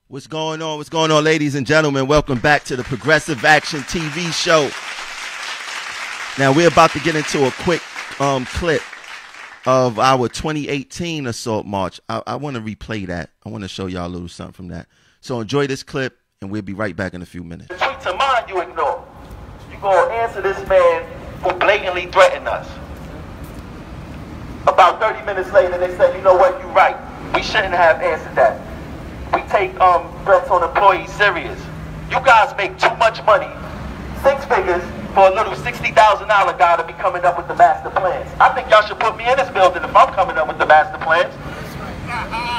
What's going on? What's going on, ladies and gentlemen? Welcome back to the Progressive Action TV show. Now, we're about to get into a quick clip of our 2018 Assault March. I want to replay that. I want to show y'all a little something from that. So enjoy this clip, and we'll be right back in a few minutes. The tweets of mine you ignore. You go answer this man who blatantly threatened us. About 30 minutes later, they said, you know what, you're right. We shouldn't have answered that. We take threats on employees serious. You guys make too much money, 6 figures, for a little $60,000 guy to be coming up with the master plans. I think y'all should put me in this building if I'm coming up with the master plans.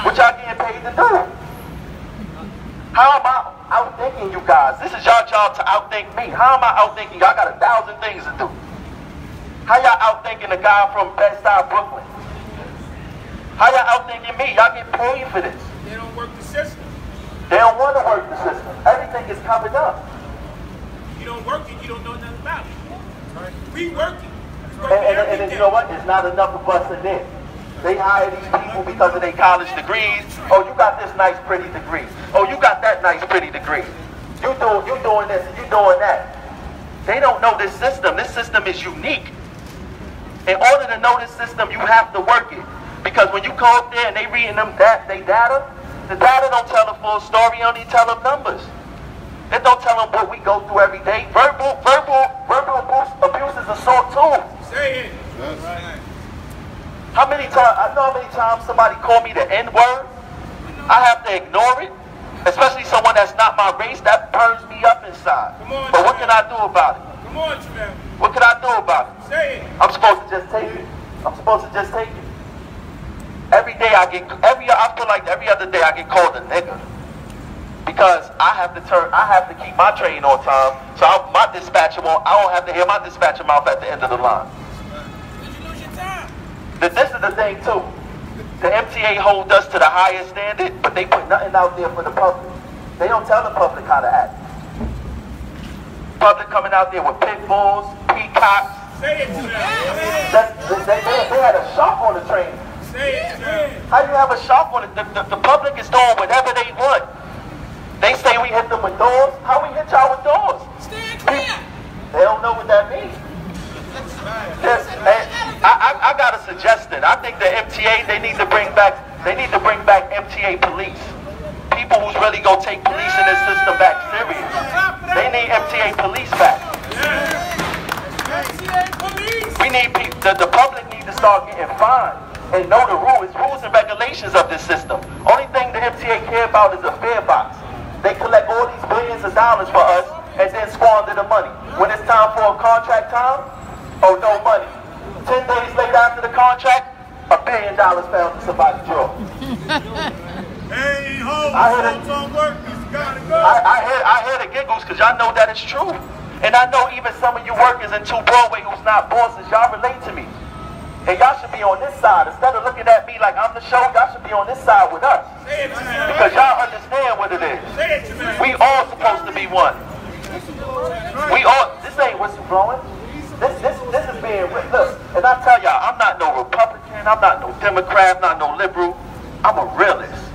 What y'all getting paid to do? How am I outthinking you guys? This is your job to outthink me. How am I outthinking y'all? Got 1,000 things to do. How y'all outthinking a guy from Bed-Stuy, Brooklyn? How y'all outthinking me? Y'all get paid for this. They don't work the system. They don't want to work the system. Everything is covered up. You don't work it, you don't know nothing about it. Right? We work it. And then you know what? There's not enough of us in there. They hire these people because of their college degrees. Oh, you got this nice, pretty degree. Oh, you got that nice, pretty degree. You doing this and you doing that. They don't know this system. This system is unique. In order to know this system, you have to work it. Because when you go up there and they reading them they data, the data don't tell the full story, only tell them numbers. It don't tell them what we go through every day. Verbal abuse is assault too. Say it. That's right. How many times, I know how many times somebody called me the N-word. I have to ignore it. Especially someone that's not my race, that burns me up inside. Come on, but what can I do about it? Come on, Jamel. What can I do about it? Say it. I'm supposed to just take it. I'm supposed to just take it. Every day I feel like every other day I get called a nigga. Because I have to keep my train on time, so my dispatcher I don't have to hear my dispatcher mouth at the end of the line. Did you lose your time? This is the thing too. The MTA hold us to the highest standard, but they put nothing out there for the public. They don't tell the public how to act. Public coming out there with pit bulls, peacocks. Say it to them. They had a shop on the train. Say it to them. How do you have a shop on it? The public is doing whatever they want. They say we hit them with doors. How we hit y'all with doors? Stand clear. They don't know what that means. I got a suggestion. I think the MTA they need to bring back MTA police. People who's really gonna take police in this system back serious. They need MTA police back. We need the public need to start getting fined and know the rules and regulations of this system. Only thing the MTA care about is a fare box. They collect all these billions of dollars for us and then squander the money. When it's time for a contract time, oh, no money. 10 days later after the contract, $1 billion found in somebody's drawer. Hey, ho, don't work. You gotta go. I hear the giggles because y'all know that it's true. And I know even some of you workers in 2 Broadway who's not bosses, y'all relate to me. And y'all should be on this side. Instead of looking at me like I'm the show, y'all should be on this side with us. Say it, man. Because y'all understand what it is. Say it, man. We all supposed to be one. We all, this ain't what's growing. This is being, look, and I tell y'all, I'm not no Republican, I'm not no Democrat, I'm not no liberal. I'm a realist.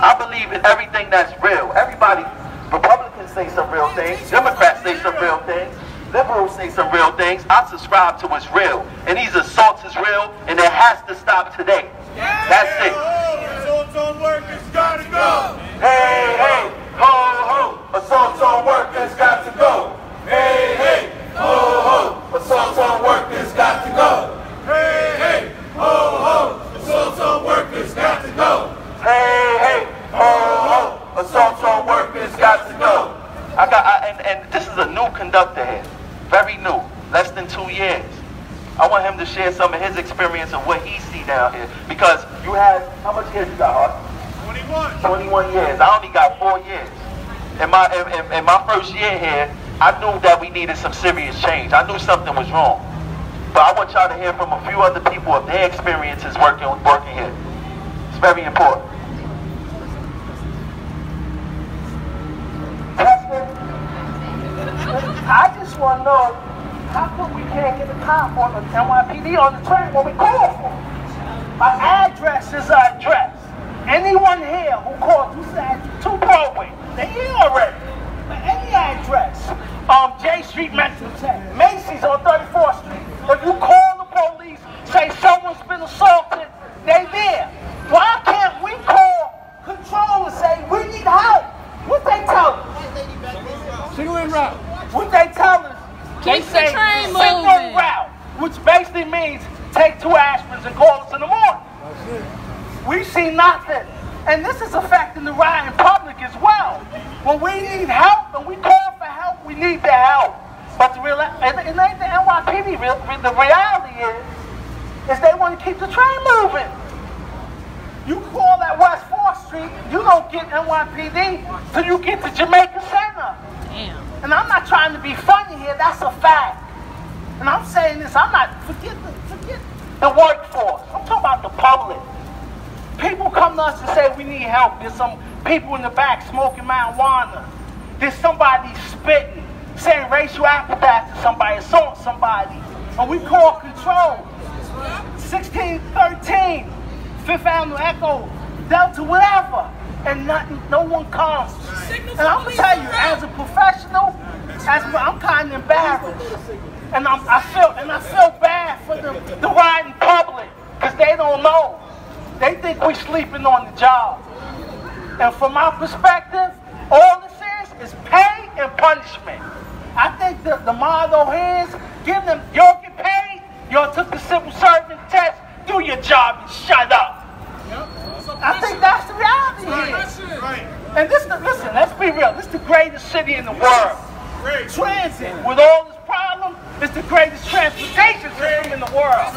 I believe in everything that's real. Everybody, Republicans say some real things, Democrats say some real things, liberals say some real things. I subscribe to what's real. And these assaults is real, and it has to stop today. That's it. Assaults on workers gotta go. Hey, hey, ho, ho. Assaults on workers got to go. Hey, hey, ho, ho. Assaults on workers got to go. Hey, hey, ho, ho. Assaults on workers got to go. Hey, hey, ho, ho. Assaults on workers got to go. And this is a new conductor here. Very new. Less than 2 years. I want him to share some of his experience of what he see down here. Because you had, how much years you got, Hart? 21. 21 years. I only got 4 years. In my first year here, I knew that we needed some serious change. I knew something was wrong. But I want y'all to hear from a few other people of their experiences working here. It's very important. I just want to know, how come we can't get a cop on the NYPD on the train when we call for him? My address is our address. Anyone here who calls, who says 2 And this is affecting the rioting public as well. When we need help and we call for help, we need the help. But it ain't the NYPD. The reality is they want to keep the train moving. You call at West 4th Street, you don't get NYPD till you get to Jamaica Center. Damn. And I'm not trying to be funny here, that's a fact. And I'm saying this, forget the workforce. I'm talking about the public. People come to us and say we need help. There's some people in the back smoking marijuana. There's somebody spitting, saying racial epithets to somebody, assaulting somebody. And we call control. 1613, Fifth Avenue Echo, Delta, whatever. And no one comes. And I'm gonna tell you, as a professional, I'm kind of embarrassed. And I feel bad for the riding public, because they don't know. They think we're sleeping on the job. And from my perspective, all this is pay and punishment. I think the motto is, give them, y'all get paid, y'all took the civil servant test, do your job and shut up. I think that's the reality here. Right. And listen, let's be real, this is the greatest city in the world. Transit, with all this problem, is the greatest transportation system in the world.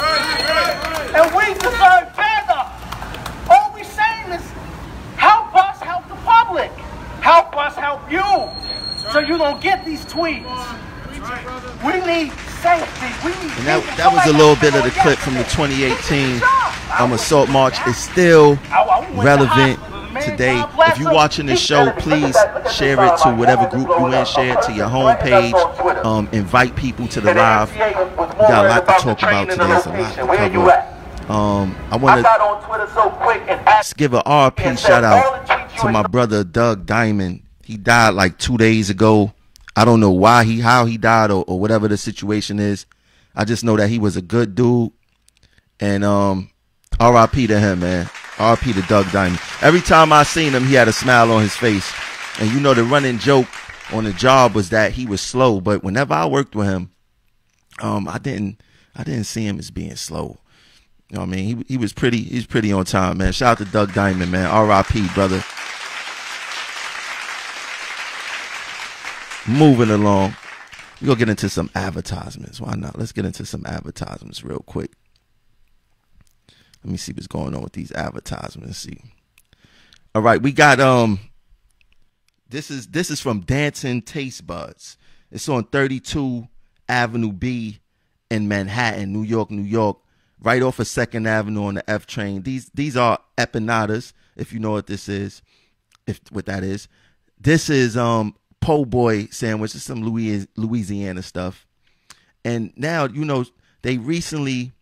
And we deserve better. All we're saying is, help us help the public. Help us help you, so you don't get these tweets. We need safety. And that was a little bit of the clip from the 2018 assault march. It's still relevant today. If you're watching this show, please share it to whatever group you in. Share it to your homepage. Invite people to the live. We got a lot to talk about today. There's a lot to cover. I want to give a RP shout out to my brother Doug Diamond. He died like 2 days ago. I don't know how he died or whatever the situation is. I just know that he was a good dude. And RIP to him, man. RIP to Doug Diamond. Every time I seen him, he had a smile on his face. And you know, the running joke on the job was that he was slow. But whenever I worked with him, I didn't see him as being slow. You know what I mean? He was pretty on time, man. Shout out to Doug Diamond, man. RIP, brother. Moving along. We're going to get into some advertisements. Why not? Let's get into some advertisements real quick. Let me see what's going on with these advertisements. See. All right, we got this is from Dancing Taste Buds. It's on 32 Avenue B in Manhattan, New York, New York. Right off of 2nd Avenue on the F train. These are empanadas, if you know what this is, what that is. This is po' boy sandwich. It's some Louisiana stuff. And now, you know, they recently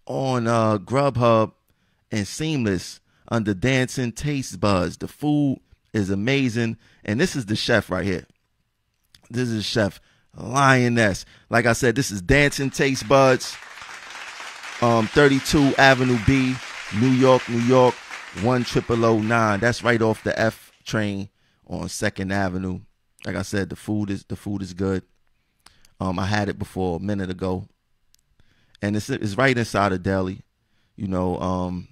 on Grubhub and Seamless under Dancing Taste Buds. The food is amazing. And this is the chef right here. This is Chef Lioness. Like I said, this is Dancing Taste Buds. 32 Avenue B, New York, New York, 10009. That's right off the F train on 2nd Avenue. Like I said, the food is good. I had it before a minute ago, and it's right inside of deli. You know,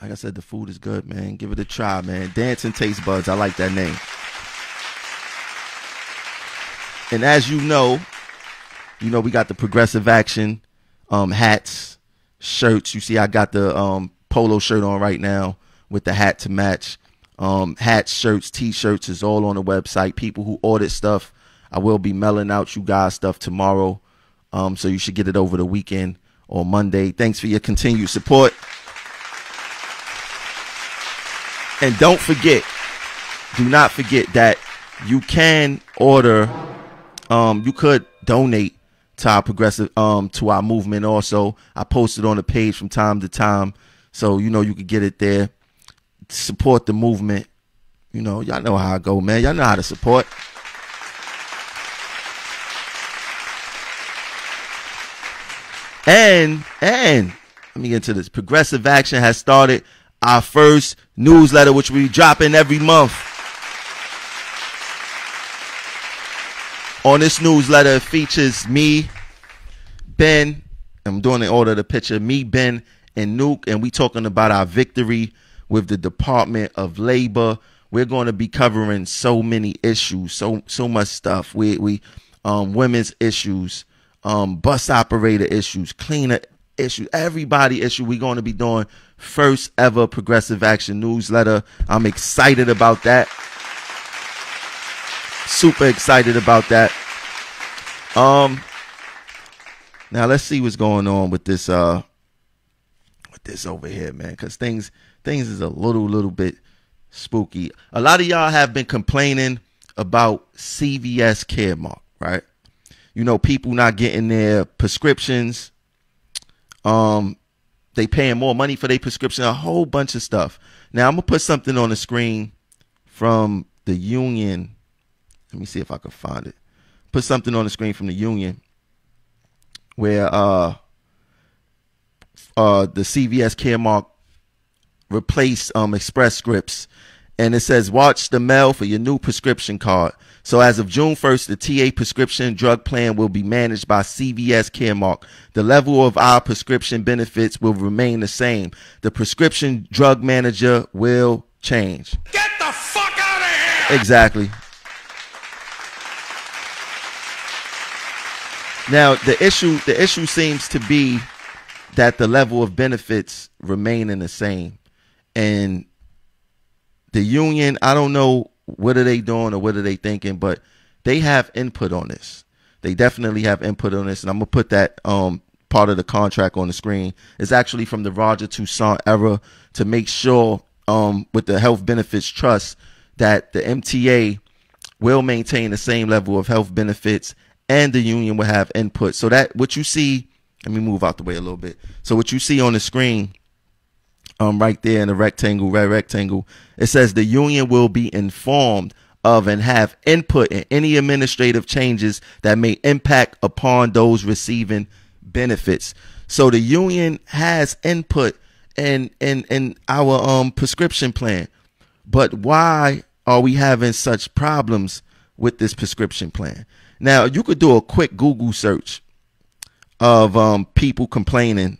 like I said, the food is good, man. Give it a try, man. Dancing Taste Buds. I like that name. And as you know, we got the Progressive Action hats, shirts. You see, I got the polo shirt on right now with the hat to match. Hats, shirts, t-shirts is all on the website. People who ordered stuff, I will be mailing out you guys stuff tomorrow. So you should get it over the weekend or Monday. Thanks for your continued support. And do not forget that you can order, you could donate to our progressive, to our movement also. I post it on the page from time to time. So, you could get it there. Support the movement. Y'all know how I go, man. Y'all know how to support. And let me get into this. Progressive Action has started our first newsletter, which we dropping every month. On this newsletter, it features me, Ben. I'm doing it in order of the picture. Me, Ben, and Nuke, and we talking about our victory with the Department of Labor. We're going to be covering so many issues, so much stuff. We women's issues, bus operator issues, cleaner issues, everybody issue. We're going to be doing first ever Progressive Action newsletter. I'm excited about that. Super excited about that. Now let's see what's going on with this over here, man, because things is a little bit spooky. A lot of y'all have been complaining about CVS Caremark, right? You know, people not getting their prescriptions. They paying more money for their prescription, a whole bunch of stuff. Now I'm gonna put something on the screen from the union. Let me see if I can find it. Put something on the screen from the union where the CVS Caremark replaced Express Scripts, and it says watch the mail for your new prescription card. So as of June 1st, the TA prescription drug plan will be managed by CVS Caremark. The level of our prescription benefits will remain the same. The prescription drug manager will change. Get the fuck out of here! Exactly. Now, the issue seems to be that the level of benefits remain the same. And the union, I don't know what are they doing or what are they thinking, but they have input on this. They definitely have input on this. And I'm going to put that part of the contract on the screen. It's actually from the Roger Toussaint era to make sure with the Health Benefits Trust that the MTA will maintain the same level of health benefits and the union will have input. So that what you see, let me move out the way a little bit. So what you see on the screen right there in the rectangle, red rectangle, it says the union will be informed of and have input in any administrative changes that may impact upon those receiving benefits. So the union has input in our prescription plan. But why are we having such problems with this prescription plan? Now, you could do a quick Google search of people complaining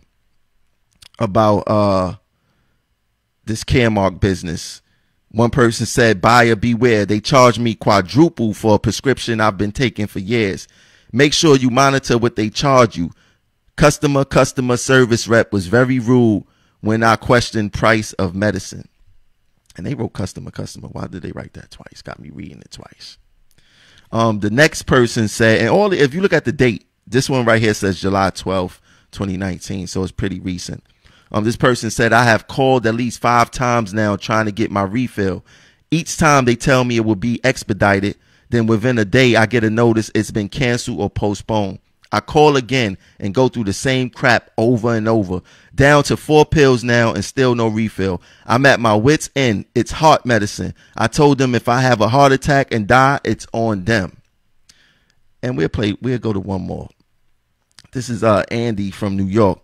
about this Caremark business. One person said, buyer beware. They charge me quadruple for a prescription I've been taking for years. Make sure you monitor what they charge you. Customer service rep was very rude when I questioned price of medicine. And they wrote customer. Why did they write that twice? Got me reading it twice. The next person said, and if you look at the date, this one right here says July 12th, 2019. So it's pretty recent. This person said, I have called at least 5 times now trying to get my refill. Each time they tell me it will be expedited. Then within a day, I get a notice it's been canceled or postponed. I call again and go through the same crap over and over. Down to 4 pills now and still no refill. I'm at my wit's end. It's heart medicine. I told them if I have a heart attack and die, it's on them. And we'll go to one more. This is Andy from New York.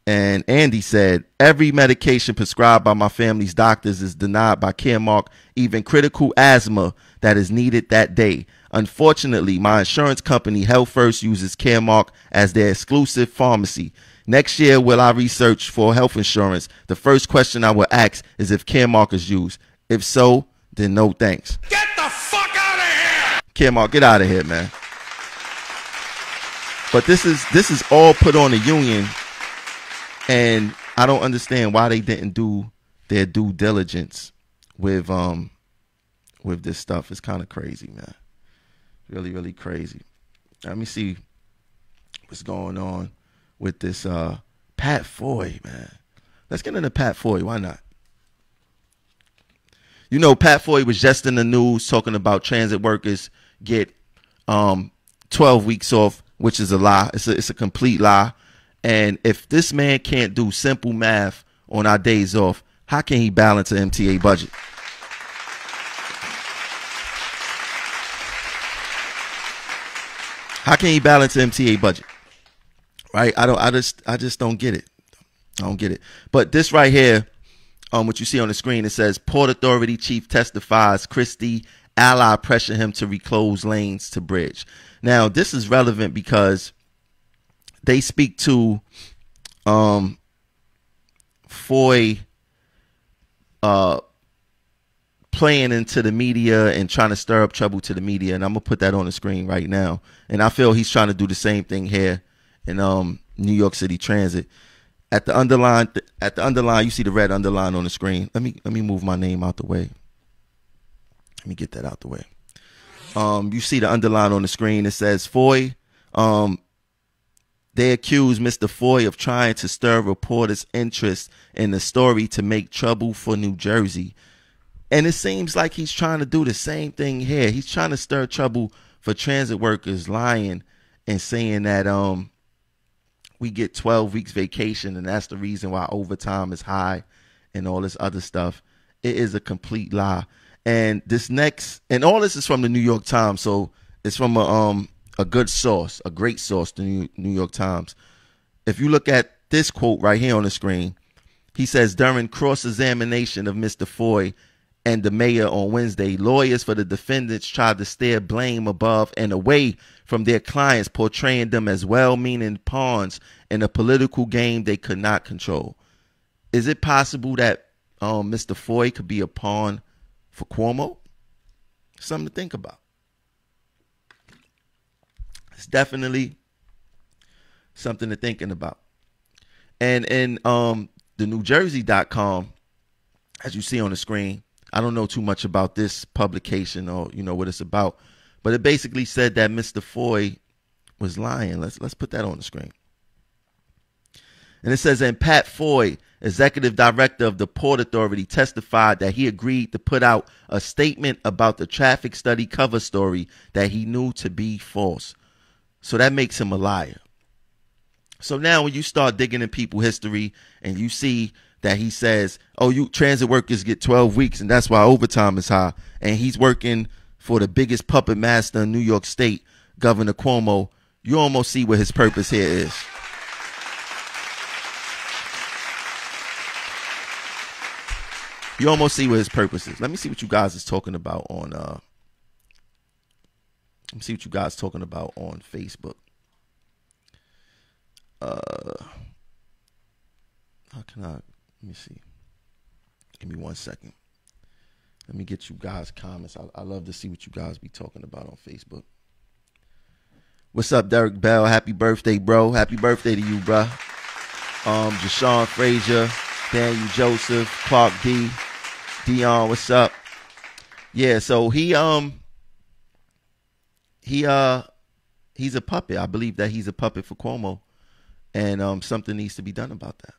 And Andy said, every medication prescribed by my family's doctors is denied by Caremark, even critical asthma that is needed that day. Unfortunately, my insurance company, Health First, uses Caremark as their exclusive pharmacy. Next year, will I research for health insurance? The first question I will ask is if Caremark is used. If so, then no thanks. Get the fuck out of here! Caremark, get out of here, man. But this is all put on the union. And I don't understand why they didn't do their due diligence with this stuff. It's kind of crazy, man. Really, really crazy. Let me see what's going on with this Pat Foye, man. Let's get into Pat Foye. Why not? You know, Pat Foye was just in the news talking about transit workers get 12 weeks off, which is a lie. It's a complete lie. And if this man can't do simple math on our days off, how can he balance an MTA budget? How can he balance an MTA budget? Right? I just don't get it. I don't get it. But this right here, what you see on the screen, it says Port Authority Chief testifies Christie ally pressure him to reclose lanes to bridge. Now, this is relevant because they speak to Foye playing into the media and trying to stir up trouble to the media. And I'm going to put that on the screen right now. And I feel he's trying to do the same thing here in New York City Transit. At the underline, you see the red underline on the screen. Let me move my name out the way. Let me get that out the way. You see the underline on the screen. It says Foye. They accuse Mr. Foye of trying to stir reporters' interest in the story to make trouble for New Jersey. And it seems like he's trying to do the same thing here. He's trying to stir trouble for transit workers, lying and saying that we get 12 weeks vacation and that's the reason why overtime is high and all this other stuff. It is a complete lie. And and all this is from the New York Times, so it's from a good source, a great source, the New York Times. If you look at this quote right here on the screen, he says, during cross-examination of Mr. Foye and the mayor on Wednesday, lawyers for the defendants tried to steer blame above and away from their clients, portraying them as well-meaning pawns in a political game they could not control. Is it possible that Mr. Foye could be a pawn for Cuomo? Something to think about. It's definitely something to thinking about. And in the NewJersey.com, as you see on the screen, I don't know too much about this publication or what it's about, but it basically said that Mr. Foye was lying. Let's put that on the screen. And it says, and Pat Foye, executive director of the Port Authority, testified that he agreed to put out a statement about the traffic study cover story that he knew to be false. So that makes him a liar. So now when you start digging in people's history and you see that he says, oh, you transit workers get 12 weeks and that's why overtime is high, and he's working for the biggest puppet master in New York State, Governor Cuomo, you almost see what his purpose here is. You almost see what his purpose is. Let me see what you guys is talking about on let me see what you guys talking about on Facebook. How can I, let me see. Give me 1 second. Let me get you guys comments. I love to see what you guys be talking about on Facebook. What's up, Derek Bell? Happy birthday, bro. Happy birthday to you, bro. Jashawn Frazier, Daniel Joseph, Clark D, Dion, what's up? Yeah, so he's a puppet. I believe that he's a puppet for Cuomo, and something needs to be done about that.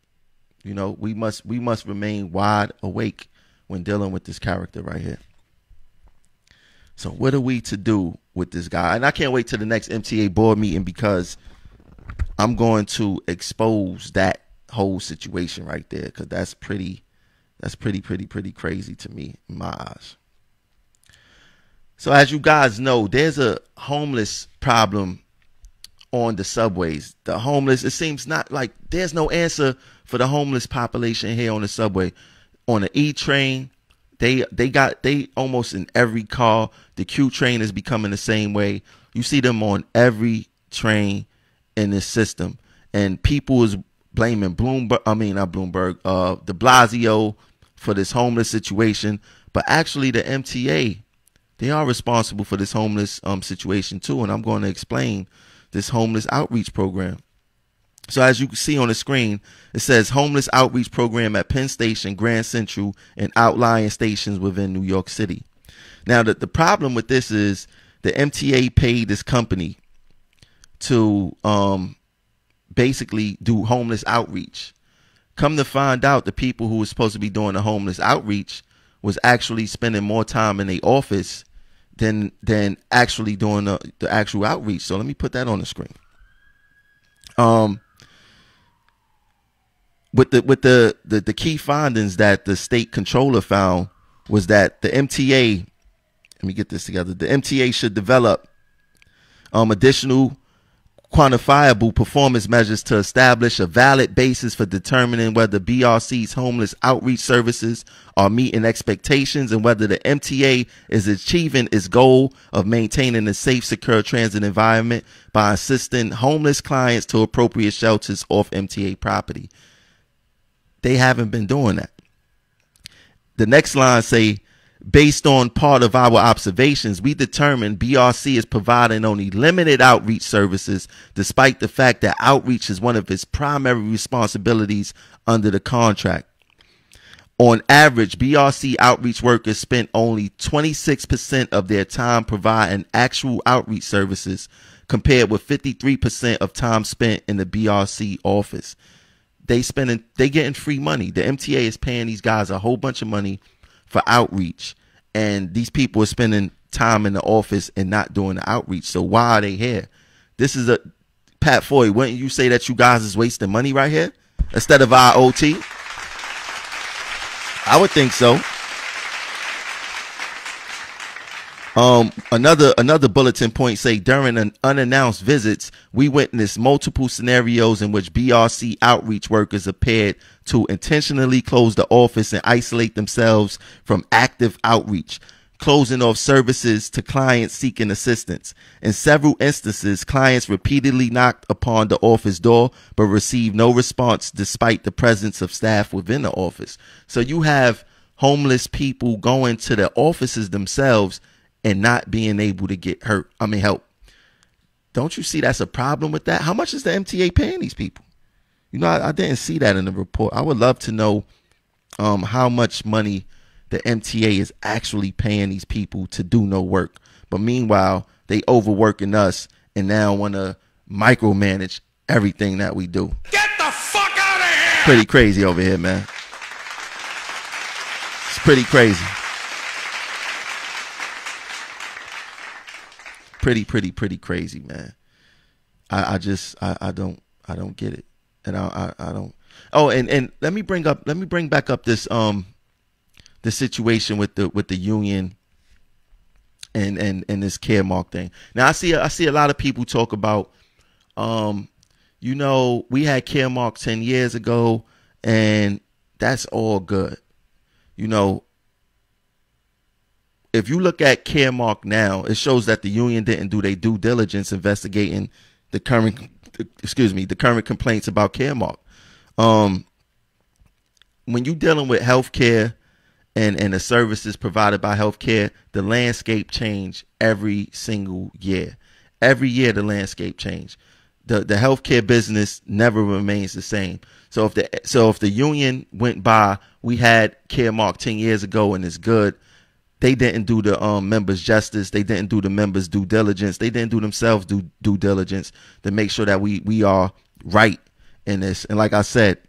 We must remain wide awake when dealing with this character right here. So what are we to do with this guy? And I can't wait till the next MTA board meeting, because I'm going to expose that whole situation right there, because that's pretty crazy to me in my eyes. So as you guys know, there's a homeless problem on the subways. The homeless, it seems not like there's no answer for the homeless population here on the subway. On the E train, they almost in every car. The Q train is becoming the same way. You see them on every train in this system, and people is blaming de Blasio for this homeless situation, but actually the MTA, they are responsible for this homeless situation too, and I'm going to explain this homeless outreach program. So as you can see on the screen, it says homeless outreach program at Penn Station, Grand Central, and outlying stations within New York City. Now, the problem with this is the MTA paid this company to basically do homeless outreach. Come to find out, the people who were supposed to be doing the homeless outreach was actually spending more time in the office than actually doing the actual outreach. So let me put that on the screen. With the key findings that the state controller found was that the MTA, let me get this together, the MTA should develop additional quantifiable performance measures to establish a valid basis for determining whether BRC's homeless outreach services are meeting expectations and whether the MTA is achieving its goal of maintaining a safe, secure transit environment by assisting homeless clients to appropriate shelters off MTA property. They haven't been doing that. the next line say, based on part of our observations, we determined BRC is providing only limited outreach services, despite the fact that outreach is one of its primary responsibilities under the contract. On average, BRC outreach workers spent only 26% of their time providing actual outreach services, compared with 53% of time spent in the BRC office. They getting free money. The MTA is paying these guys a whole bunch of money for outreach, and these people are spending time in the office and not doing the outreach. So why are they here? This is a Pat Foye. Wouldn't you say that you guys is wasting money right here instead of our OT? I would think so. Another bulletin point say, during an unannounced visits, we witnessed multiple scenarios in which BRC outreach workers appeared to intentionally close the office and isolate themselves from active outreach, closing off services to clients seeking assistance. In several instances, clients repeatedly knocked upon the office door but received no response despite the presence of staff within the office. So you have homeless people going to the offices themselves and not being able to get help. Don't you see that's a problem with that? How much is the MTA paying these people? You know, I didn't see that in the report. I would love to know how much money the MTA is actually paying these people to do no work. But meanwhile, they overworking us and now want to micromanage everything that we do. Get the fuck out of here! Pretty crazy over here, man. It's pretty crazy. Pretty crazy, man. I don't get it. And I don't. Oh, and let me bring back up this the situation with the union and this Caremark thing. Now I see a lot of people talk about you know, we had Caremark 10 years ago and that's all good. You know, if you look at Caremark now, it shows that the union didn't do their due diligence investigating the current complaints about Caremark. When you're dealing with healthcare and the services provided by healthcare, the landscape change every single year. Every year the landscape change. The healthcare business never remains the same. So if the union went by, we had Caremark 10 years ago and it's good. They didn't do the members justice. They didn't do the members due diligence. They didn't do themselves due diligence to make sure that we are right in this. And like I said,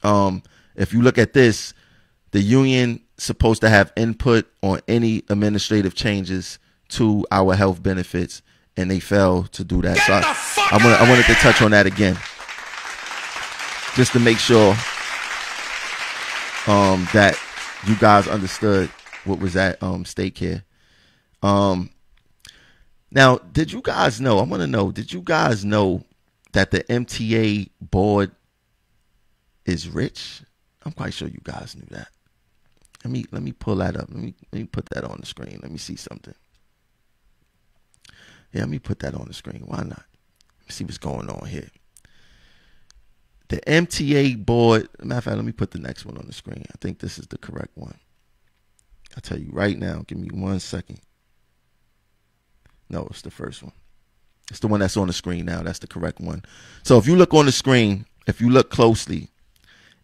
if you look at this, the union supposed to have input on any administrative changes to our health benefits, and they failed to do that. So I wanted to touch on that again, just to make sure that you guys understood what was at stake here. Now, did you guys know? I want to know. Did you guys know that the MTA board is rich? I'm quite sure you guys knew that. Let me pull that up. Let me put that on the screen. Let me see something. Yeah, let me put that on the screen. Why not? Let me see what's going on here. The MTA board. Matter of fact, let me put the next one on the screen. I think this is the correct one. I'll tell you right now. Give me 1 second. No, it's the first one. It's the one that's on the screen now. That's the correct one. So if you look on the screen, if you look closely,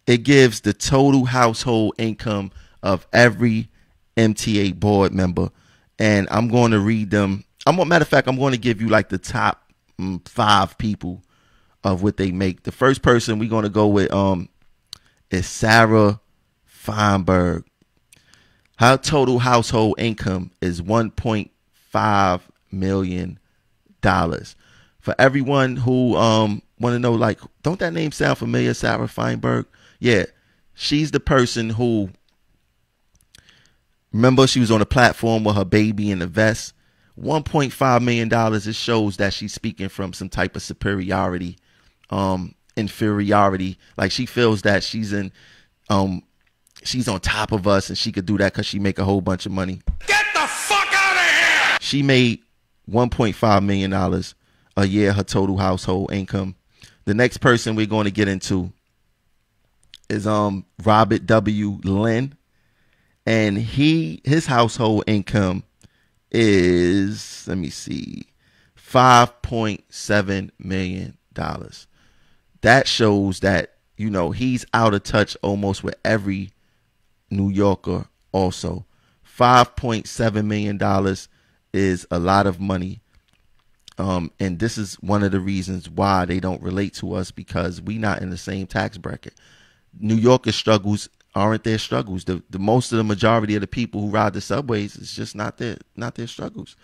it gives the total household income of every MTA board member. And I'm going to read them. Matter of fact, I'm going to give you like the top 5 people of what they make. The first person we're going to go with is Sarah Feinberg. Her total household income is $1.5 million. For everyone who want to know, like, don't that name sound familiar, Sarah Feinberg? Yeah, she's the person who, remember, she was on a platform with her baby in the vest. $1.5 million. It shows that she's speaking from some type of superiority, inferiority. Like, she feels that she's on top of us and she could do that because she make a whole bunch of money. Get the fuck out of here! She made $1.5 million a year, her total household income. The next person we're going to get into is Robert W. Lynn. and his household income is, let me see, $5.7 million. That shows that, you know, he's out of touch almost with every New Yorker also. $5.7 million is a lot of money. And this is one of the reasons why they don't relate to us, because we not in the same tax bracket. New Yorkers' struggles aren't their struggles. The most of the majority of the people who ride the subways is just not their struggles.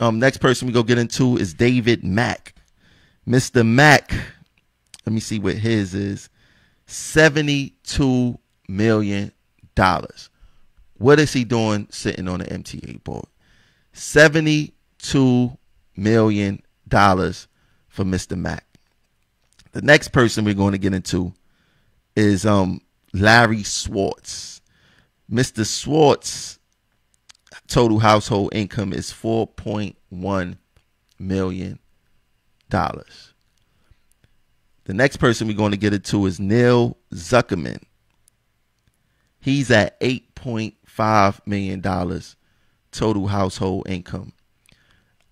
Next person we go get into is David Mack. Mr. Mack, let me see what his is. $72 million. What is he doing sitting on the MTA board? $72 million for Mr. Mack. The next person we're going to get into is Larry Swartz. Mr. Swartz total household income is $4.1 million. The next person we're going to get into is Neil Zuckerman. He's at $8.5 million total household income.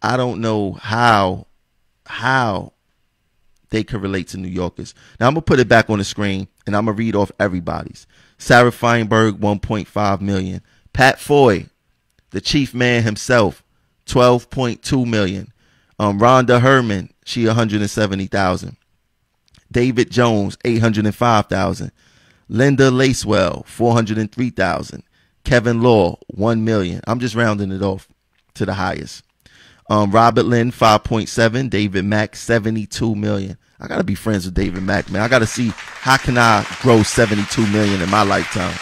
I don't know how they could relate to New Yorkers. Now I'm gonna put it back on the screen and I'm gonna read off everybody's. Sarah Feinberg, $1.5 million. Pat Foye, the chief man himself, $12.2 million. Rhonda Herman, she $170,000. David Jones, $805,000. Linda Lacewell, $403,000. Kevin Law, $1 million. I'm just rounding it off to the highest. Robert Lynn, 5.7. David Mack, $72 million. I gotta be friends with David Mack, man. I gotta see how can I grow $72 million in my lifetime.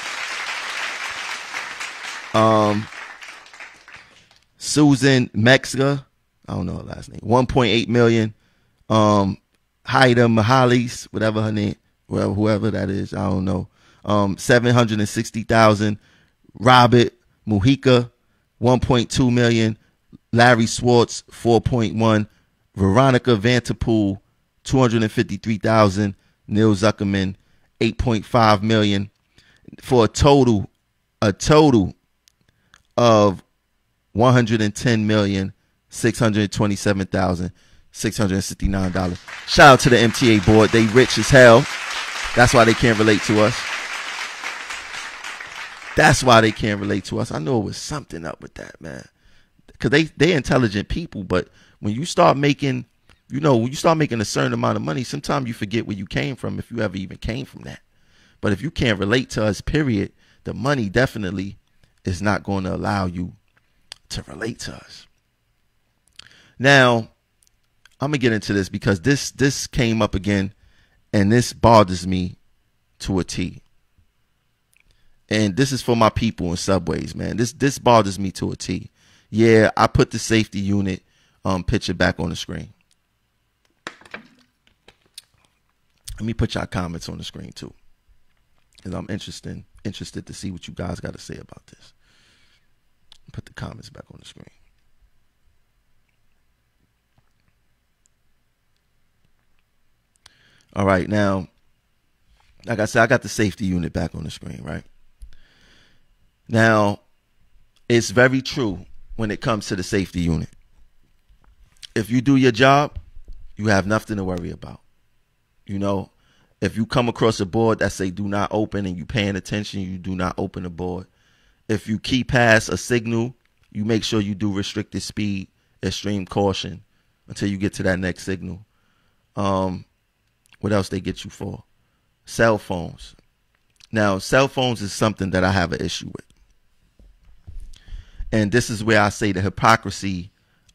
Susan Metzger, I don't know her last name, $1.8 million. Haida Mihalis, whatever her name, whoever that is, I don't know. $760,000. Robert Mujica, $1.2 million. Larry Swartz, 4.1. Veronica Vanterpool, $253,000. Neil Zuckerman, $8.5 million, for a total of $110,627,669. Shout out to the MTA board. They rich as hell. That's why they can't relate to us. That's why they can't relate to us. I know it was something up with that, man. Because they intelligent people, but when you start making, when you start making a certain amount of money, sometimes you forget where you came from, if you ever even came from that. But if you can't relate to us, period, the money definitely is not going to allow you to relate to us. Now, I'm going to get into this because this came up again, and this bothers me to a T. And this is for my people in subways, man. This bothers me to a T. Yeah, I put the safety unit picture back on the screen. Let me put y'all comments on the screen too, because I'm interested to see what you guys got to say about this. Put the comments back on the screen. All right, now, like I said, I got the safety unit back on the screen, right? Now, it's very true when it comes to the safety unit. If you do your job, you have nothing to worry about. If you come across a board that say do not open and you paying attention, you do not open the board. If you key pass a signal, you make sure you do restricted speed, extreme caution until you get to that next signal. What else they get you for? Cell phones. Now, cell phones is something that I have an issue with. And this is where I say the hypocrisy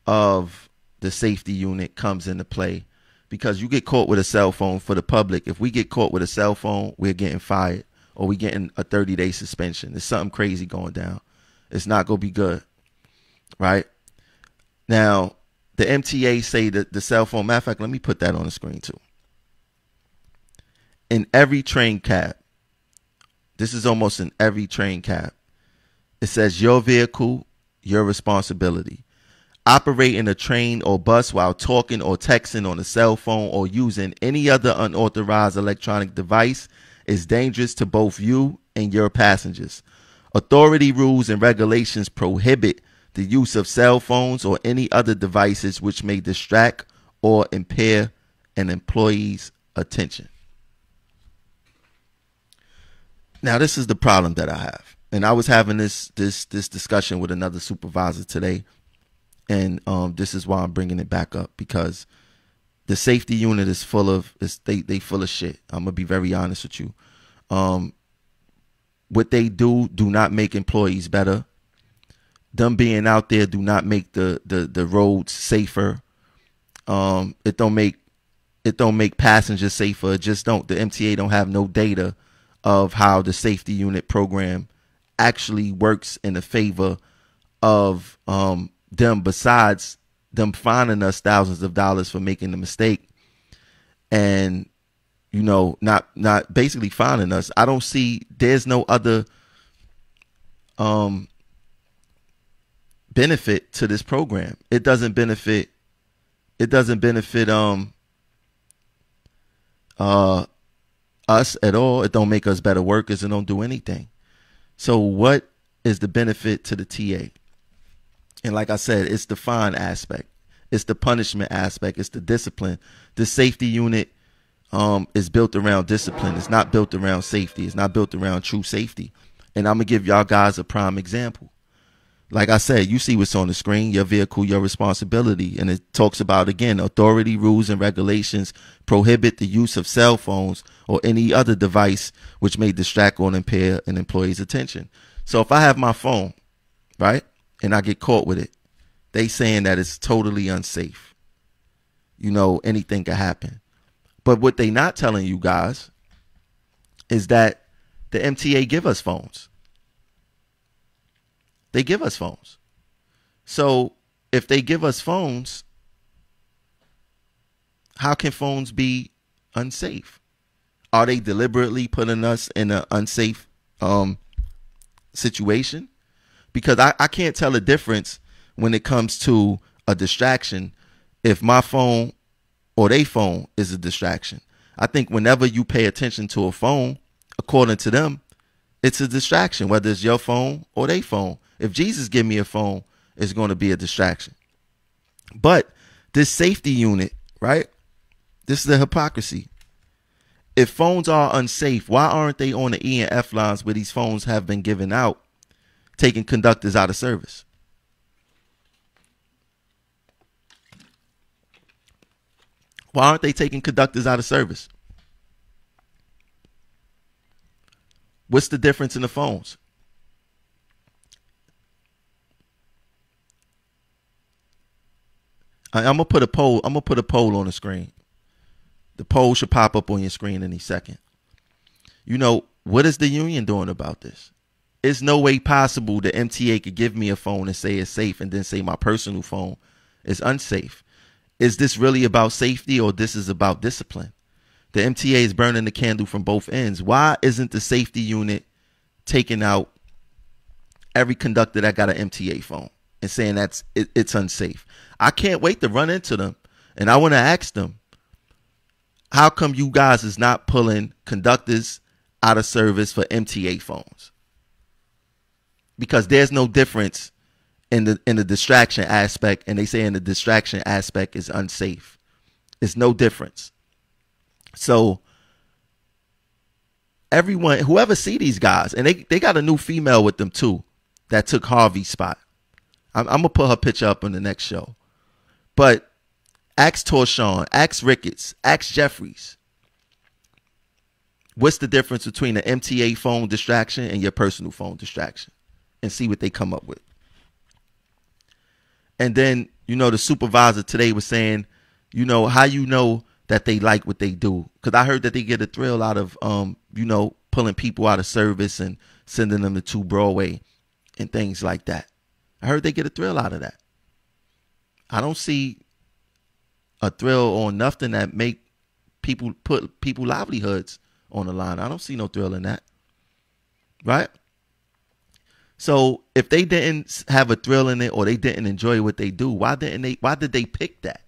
of the safety unit comes into play, because you get caught with a cell phone. For the public, if we get caught with a cell phone, we're getting fired or we're getting a 30-day suspension. There's something crazy going down. It's not going to be good, right? Now, the MTA say that the cell phone, matter of fact, let me put that on the screen too. In every train cab, this is almost in every train cab, it says your vehicle, your responsibility. Operating a train or bus while talking or texting on a cell phone or using any other unauthorized electronic device is dangerous to both you and your passengers. Authority rules and regulations prohibit the use of cell phones or any other devices which may distract or impair an employee's attention. Now, this is the problem that I have. And I was having this discussion with another supervisor today. And this is why I'm bringing it back up, because the safety unit is full of they full of shit. I'm gonna be very honest with you. What they do not make employees better. Them being out there do not make the roads safer. It don't make passengers safer. It just don't. The MTA don't have no data of how the safety unit program actually works in the favor of them, besides them fining us thousands of dollars for making the mistake and, you know, not basically fining us. I don't see, there's no other benefit to this program. It doesn't benefit us at all. It don't make us better workers. It don't do anything. So what is the benefit to the TA? And like I said, it's the fine aspect. It's the punishment aspect. It's the discipline. The safety unit is built around discipline. It's not built around safety. It's not built around true safety. And I'm going to give y'all guys a prime example. Like I said, you see what's on the screen, your vehicle, your responsibility. And it talks about, again, authority, rules, and regulations prohibit the use of cell phones or any other device which may distract or impair an employee's attention. So if I have my phone, right, and I get caught with it, they saying that it's totally unsafe. You know, anything can happen. But what they not telling you guys is that the MTA give us phones. They give us phones. So if they give us phones, how can phones be unsafe? Are they deliberately putting us in an unsafe situation? Because I can't tell a difference when it comes to a distraction if my phone or their phone is a distraction. I think whenever you pay attention to a phone, according to them, it's a distraction, whether it's your phone or their phone. If Jesus give me a phone, it's going to be a distraction. But this safety unit, right? This is the hypocrisy. If phones are unsafe, why aren't they on the E and F lines where these phones have been given out, taking conductors out of service? Why aren't they taking conductors out of service? What's the difference in the phones? I'm gonna put a poll. I'm gonna put a poll on the screen. The poll should pop up on your screen any second. You know, what is the union doing about this? It's no way possible the MTA could give me a phone and say it's safe and then say my personal phone is unsafe. Is this really about safety, or this is about discipline? The MTA is burning the candle from both ends. Why isn't the safety unit taking out every conductor that got an MTA phone and saying it's unsafe? I can't wait to run into them, and I want to ask them, how come you guys is not pulling conductors out of service for MTA phones? Because there's no difference in the distraction aspect, and they say in the distraction aspect is unsafe. It's no difference. So everyone, whoever see these guys, and they got a new female with them too that took Harvey's spot. I'm gonna put her picture up on the next show. But ask Torshawn, ask Ricketts, ask Jeffries. What's the difference between an MTA phone distraction and your personal phone distraction? And see what they come up with. And then, you know, the supervisor today was saying, you know, how you know that they like what they do? Because I heard that they get a thrill out of, you know, pulling people out of service and sending them to 2 Broadway and things like that. I heard they get a thrill out of that. I don't see a thrill on nothing that make people put people livelihoods on the line. I don't see no thrill in that. Right? So if they didn't have a thrill in it, or they didn't enjoy what they do, why did they pick that?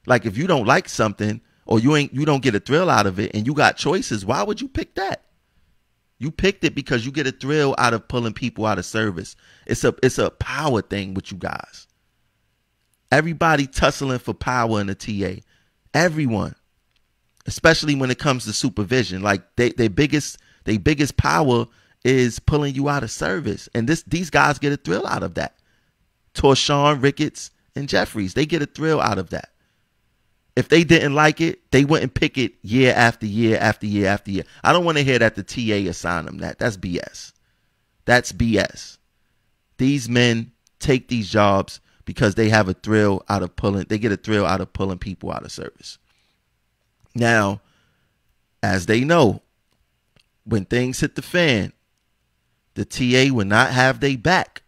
Like, if you don't like something, or you don't get a thrill out of it, and you got choices, why would you pick that? You picked it because you get a thrill out of pulling people out of service. It's a power thing with you guys. Everybody tussling for power in the TA. Everyone. Especially when it comes to supervision. Like their biggest power is pulling you out of service. And these guys get a thrill out of that. Torshawn, Ricketts, and Jeffries, they get a thrill out of that. If they didn't like it, they wouldn't pick it year after year after year after year. I don't want to hear that the TA assign them that. That's BS. That's BS. These men take these jobs because they have a thrill out of pulling. They get a thrill out of pulling people out of service. Now, as they know, when things hit the fan, the TA will not have their back.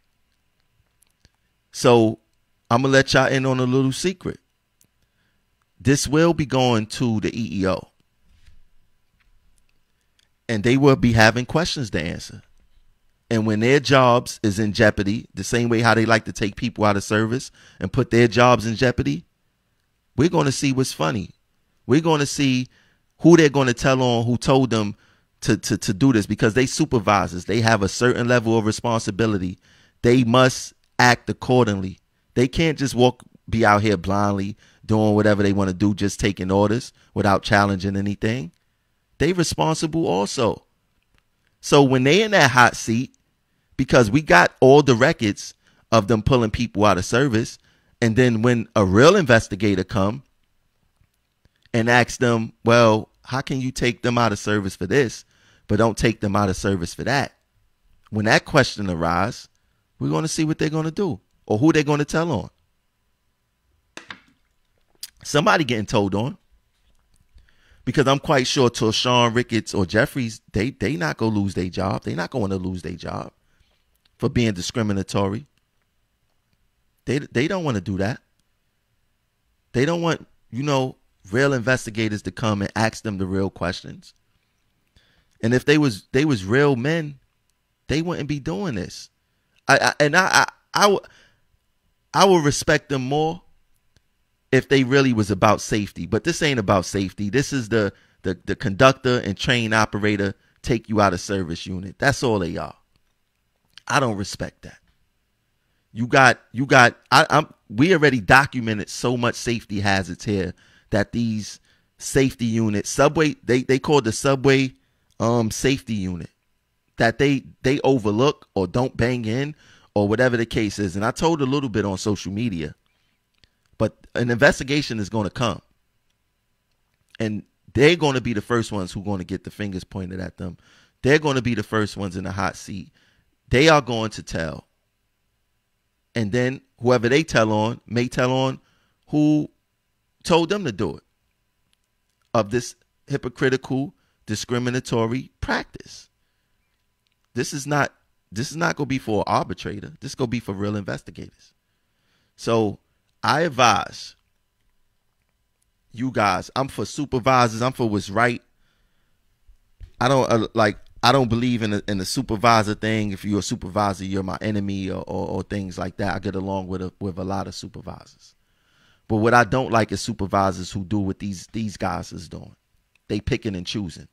So I'm going to let y'all in on a little secret. This will be going to the EEO. And they will be having questions to answer. And when their jobs is in jeopardy, the same way how they like to take people out of service and put their jobs in jeopardy, we're going to see what's funny. We're going to see who they're going to tell on who told them to do this, because they supervisors. They have a certain level of responsibility. They must act accordingly. They can't just be out here blindly doing whatever they want to do, just taking orders without challenging anything. They responsible also. So when they in that hot seat, because we got all the records of them pulling people out of service, and then when a real investigator come and ask them, well, how can you take them out of service for this, but don't take them out of service for that? When that question arises, we're going to see what they're going to do or who they're going to tell on. Somebody getting told on, because I'm quite sure Torshawn, Ricketts, or Jeffries, they not going to lose their job. They're not going to lose their job for being discriminatory. They don't want to do that. They don't want, real investigators to come and ask them the real questions. And if they was real men, they wouldn't be doing this. I would respect them more if they really was about safety. But this ain't about safety. This is the conductor and train operator take you out of service unit. That's all they are. I don't respect that. We already documented so much safety hazards here that these safety units, subway, they call the subway safety unit, that they overlook or don't bang in or whatever the case is. And I told a little bit on social media. But an investigation is going to come. And they're going to be the first ones who are going to get the fingers pointed at them. They're going to be the first ones in the hot seat. They are going to tell. And then whoever they tell on may tell on who told them to do it, of this hypocritical, discriminatory practice. This is not going to be for an arbitrator. This is going to be for real investigators. So I advise you guys, I'm for supervisors. I'm for what's right. I don't believe in the supervisor thing. If you're a supervisor, you're my enemy or things like that. I get along with a lot of supervisors. But what I don't like is supervisors who do what these guys is doing. They picking and choosing.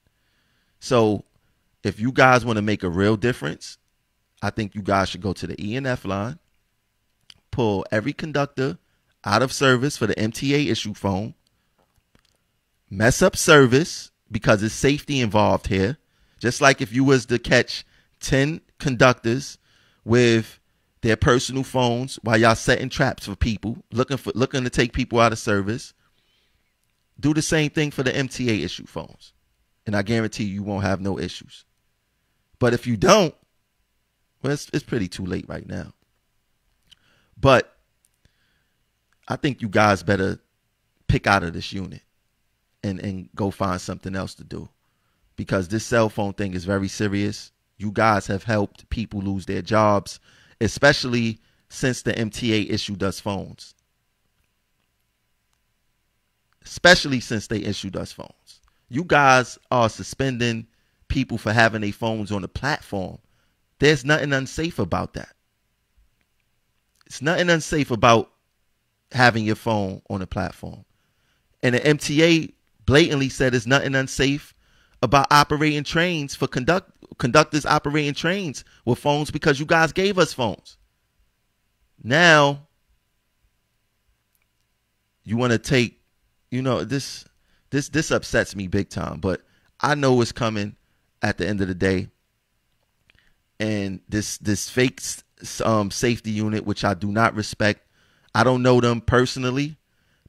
So if you guys want to make a real difference, I think you guys should go to the E&F line, pull every conductor out of service for the MTA issue phone, mess up service because it's safety involved here. Just like if you was to catch 10 conductors with their personal phones while y'all setting traps for people, looking to take people out of service, do the same thing for the MTA issue phones. And I guarantee you won't have no issues. But if you don't, well, it's pretty too late right now. But I think you guys better pick out of this unit and go find something else to do, because this cell phone thing is very serious. You guys have helped people lose their jobs, especially since the MTA issued us phones. Especially since they issued us phones. You guys are suspending people for having their phones on the platform. There's nothing unsafe about that. It's nothing unsafe about having your phone on a platform. And the MTA blatantly said there's nothing unsafe about operating trains for conductors operating trains with phones because you guys gave us phones. Now, you want to take, this upsets me big time, but I know it's coming at the end of the day. And this fake safety unit, which I do not respect. I don't know them personally,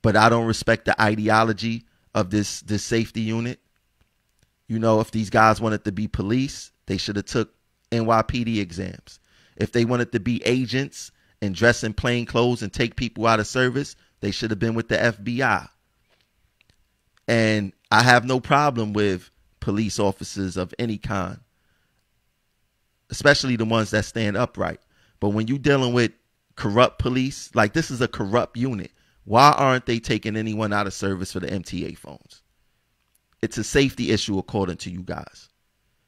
but I don't respect the ideology of this safety unit. If these guys wanted to be police, they should have took NYPD exams. If they wanted to be agents and dress in plain clothes and take people out of service, they should have been with the FBI. And I have no problem with police officers of any kind, especially the ones that stand upright. But when you're dealing with corrupt police, like this is a corrupt unit, why aren't they taking anyone out of service for the MTA phones? It's a safety issue according to you guys.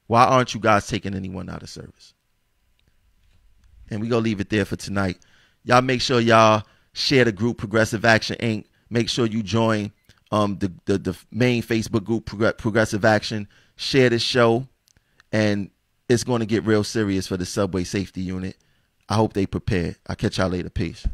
Why aren't you guys taking anyone out of service? And we're going to leave it there for tonight. Y'all make sure y'all share the group Progressive Action Inc. Make sure you join the main Facebook group Progressive Action. Share this show. And it's going to get real serious for the subway safety unit. I hope they prepared. I'll catch y'all later. Peace.